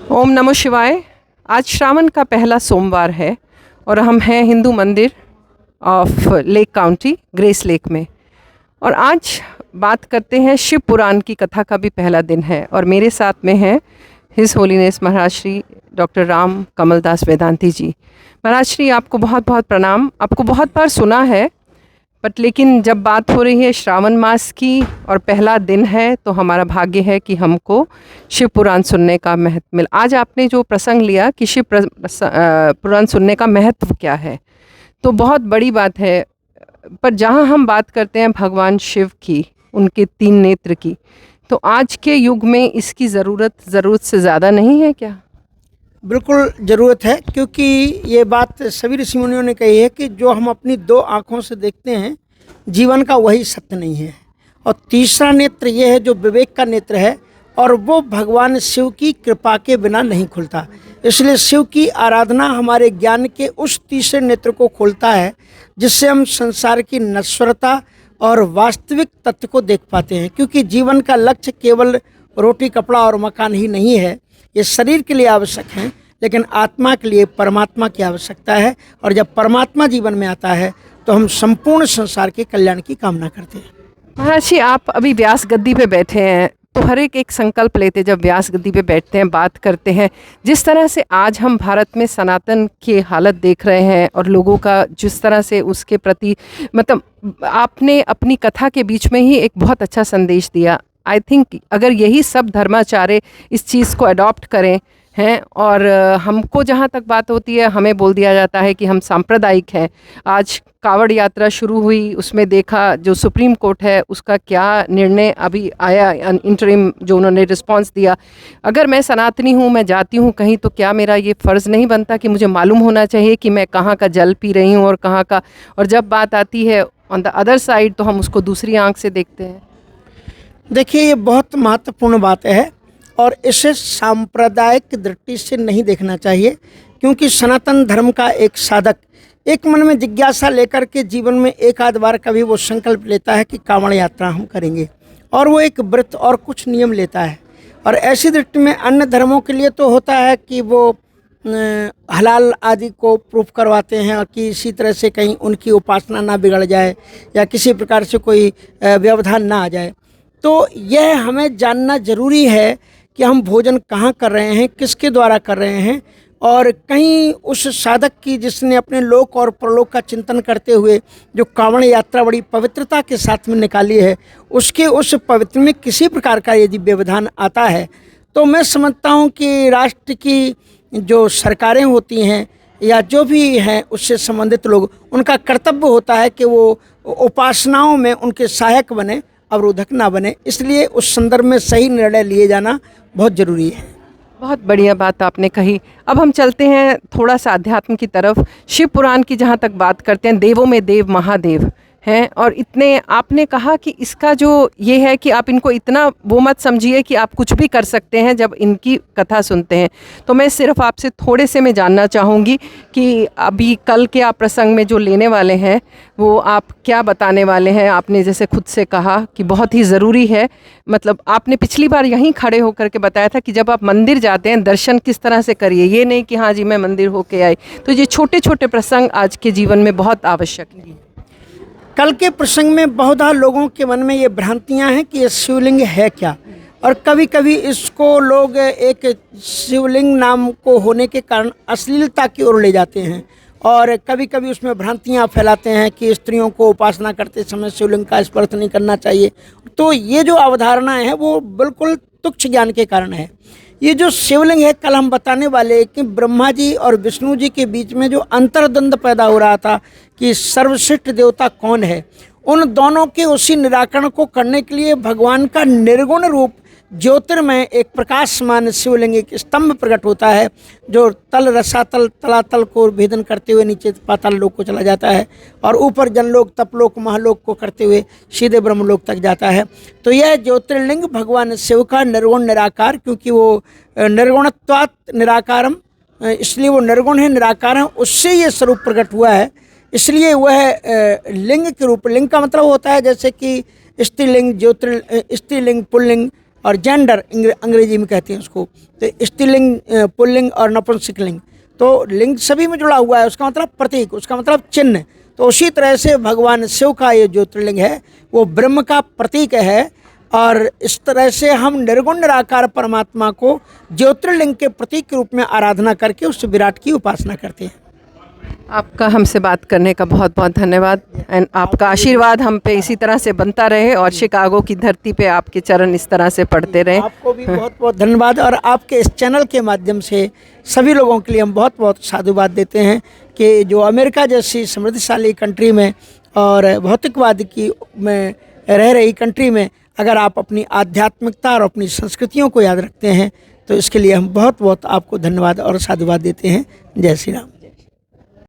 ओम नमः शिवाय। आज श्रावण का पहला सोमवार है और हम हैं हिंदू मंदिर of lake county grace lake में। और आज बात करते हैं शिव पुराण की कथा का भी पहला दिन है और मेरे साथ में हैं हिज होलीनेस महाराज श्री डॉक्टर राम कमलदास वेदांती जी। महाराज श्री, आपको बहुत बहुत प्रणाम। आपको बहुत बार सुना है बट लेकिन जब बात हो रही है श्रावण मास की और पहला दिन है तो हमारा भाग्य है कि हमको शिव पुराण सुनने का महत्व मिला। आज आपने जो प्रसंग लिया कि शिव पुराण सुनने का महत्व क्या है, तो बहुत बड़ी बात है। पर जहाँ हम बात करते हैं भगवान शिव की, उनके 3 नेत्र की, तो आज के युग में इसकी ज़रूरत से ज़्यादा नहीं है क्या? बिल्कुल ज़रूरत है, क्योंकि ये बात सभी ऋषि मुनियों ने कही है कि जो हम अपनी 2 आँखों से देखते हैं जीवन का वही सत्य नहीं है। और तीसरा नेत्र ये है जो विवेक का नेत्र है, और वो भगवान शिव की कृपा के बिना नहीं खुलता। इसलिए शिव की आराधना हमारे ज्ञान के उस तीसरे नेत्र को खोलता है जिससे हम संसार की नश्वरता और वास्तविक तत्व को देख पाते हैं। क्योंकि जीवन का लक्ष्य केवल रोटी कपड़ा और मकान ही नहीं है। ये शरीर के लिए आवश्यक हैं, लेकिन आत्मा के लिए परमात्मा की आवश्यकता है। और जब परमात्मा जीवन में आता है तो हम संपूर्ण संसार के कल्याण की कामना करते हैं। महाराज जी, आप अभी व्यास गद्दी पे बैठे हैं तो हर एक संकल्प लेते जब व्यास गद्दी पे बैठते हैं, बात करते हैं। जिस तरह से आज हम भारत में सनातन की हालत देख रहे हैं और लोगों का जिस तरह से उसके प्रति मतलब आपने अपनी कथा के बीच में ही एक बहुत अच्छा संदेश दिया। आई थिंक अगर यही सब धर्माचार्य इस चीज़ को अडॉप्ट करें हैं, और हमको जहाँ तक बात होती है हमें बोल दिया जाता है कि हम सांप्रदायिक हैं। आज कावड़ यात्रा शुरू हुई, उसमें देखा जो सुप्रीम कोर्ट है उसका क्या निर्णय अभी आया, इंटरिम जो उन्होंने रिस्पांस दिया। अगर मैं सनातनी हूँ, मैं जाती हूँ कहीं, तो क्या मेरा ये फ़र्ज़ नहीं बनता कि मुझे मालूम होना चाहिए कि मैं कहाँ का जल पी रही हूँ और कहाँ का। और जब बात आती है ऑन द अदर साइड तो हम उसको दूसरी आंख से देखते हैं। देखिए, ये बहुत महत्वपूर्ण बात है और इसे सांप्रदायिक दृष्टि से नहीं देखना चाहिए। क्योंकि सनातन धर्म का एक साधक एक मन में जिज्ञासा लेकर के जीवन में एक आध बार कभी वो संकल्प लेता है कि कांवड़ यात्रा हम करेंगे, और वो एक व्रत और कुछ नियम लेता है। और ऐसी दृष्टि में अन्य धर्मों के लिए तो होता है कि वो हलाल आदि को प्रूफ करवाते हैं और कि इसी तरह से कहीं उनकी उपासना ना बिगड़ जाए या किसी प्रकार से कोई व्यवधान ना आ जाए। तो यह हमें जानना ज़रूरी है कि हम भोजन कहाँ कर रहे हैं, किसके द्वारा कर रहे हैं, और कहीं उस साधक की जिसने अपने लोक और परलोक का चिंतन करते हुए जो कांवड़ यात्रा बड़ी पवित्रता के साथ में निकाली है, उसके उस पवित्र में किसी प्रकार का यदि व्यवधान आता है तो मैं समझता हूँ कि राष्ट्र की जो सरकारें होती हैं या जो भी हैं उससे संबंधित लोग, उनका कर्तव्य होता है कि वो उपासनाओं में उनके सहायक बने, अवरोधक ना बने। इसलिए उस संदर्भ में सही निर्णय लिए जाना बहुत ज़रूरी है। बहुत बढ़िया बात आपने कही। अब हम चलते हैं थोड़ा सा अध्यात्म की तरफ। शिव पुराण की जहाँ तक बात करते हैं, देवों में देव महादेव हैं, और इतने आपने कहा कि इसका जो ये है कि आप इनको इतना वो मत समझिए कि आप कुछ भी कर सकते हैं जब इनकी कथा सुनते हैं। तो मैं सिर्फ आपसे थोड़े से मैं जानना चाहूँगी कि अभी कल के आप प्रसंग में जो लेने वाले हैं वो आप क्या बताने वाले हैं। आपने जैसे खुद से कहा कि बहुत ही ज़रूरी है, मतलब आपने पिछली बार यहीं खड़े होकर के बताया था कि जब आप मंदिर जाते हैं दर्शन किस तरह से करिए, ये नहीं कि हाँ जी मैं मंदिर होके आई। तो ये छोटे छोटे प्रसंग आज के जीवन में बहुत आवश्यक हैं। कल के प्रसंग में बहुधा लोगों के मन में ये भ्रांतियां हैं कि ये शिवलिंग है क्या, और कभी कभी इसको लोग एक शिवलिंग नाम को होने के कारण अश्लीलता की ओर ले जाते हैं, और कभी कभी उसमें भ्रांतियां फैलाते हैं कि स्त्रियों को उपासना करते समय शिवलिंग का स्पर्श नहीं करना चाहिए। तो ये जो अवधारणाएं हैं वो बिल्कुल तुच्छ ज्ञान के कारण है। ये जो शिवलिंग है, कल हम बताने वाले कि ब्रह्मा जी और विष्णु जी के बीच में जो अंतर्द्वंद पैदा हो रहा था कि सर्वश्रेष्ठ देवता कौन है, उन दोनों के उसी निराकरण को करने के लिए भगवान का निर्गुण रूप ज्योतिर्मय एक प्रकाशमान शिवलिंग एक स्तंभ प्रकट होता है, जो तल रसातल तलातल को भेदन करते हुए नीचे पाताल लोक को चला जाता है और ऊपर जनलोक तपलोक महालोक को करते हुए सीधे ब्रह्मलोक तक जाता है। तो यह ज्योतिर्लिंग भगवान शिव का निर्गुण निराकार, क्योंकि वो निर्गुणत्वात् निराकारम, इसलिए वो निर्गुण है, निराकार है, उससे ये स्वरूप प्रकट हुआ है। इसलिए वह लिंग के रूप, लिंग का मतलब होता है जैसे कि स्त्रीलिंग, स्त्रीलिंग, पुल्लिंग और जेंडर अंग्रेजी में कहते हैं उसको, तो स्त्रीलिंग, पुल्लिंग और नपुंसकलिंग, तो लिंग सभी में जुड़ा हुआ है, उसका मतलब प्रतीक, उसका मतलब चिन्ह। तो उसी तरह से भगवान शिव का ये ज्योतिर्लिंग है वो ब्रह्म का प्रतीक है, और इस तरह से हम निर्गुण निराकार परमात्मा को ज्योतिर्लिंग के प्रतीक के रूप में आराधना करके उस विराट की उपासना करते हैं। आपका हमसे बात करने का बहुत बहुत धन्यवाद, एंड आपका आशीर्वाद हम पे इसी तरह से बनता रहे और शिकागो की धरती पे आपके चरण इस तरह से पड़ते रहे। आपको भी बहुत बहुत धन्यवाद, और आपके इस चैनल के माध्यम से सभी लोगों के लिए हम बहुत बहुत साधुवाद देते हैं कि जो अमेरिका जैसी समृद्धशाली कंट्री में और भौतिकवाद की में रह रही कंट्री में अगर आप अपनी आध्यात्मिकता और अपनी संस्कृतियों को याद रखते हैं तो इसके लिए हम बहुत बहुत आपको धन्यवाद और साधुवाद देते हैं। जय श्री राम।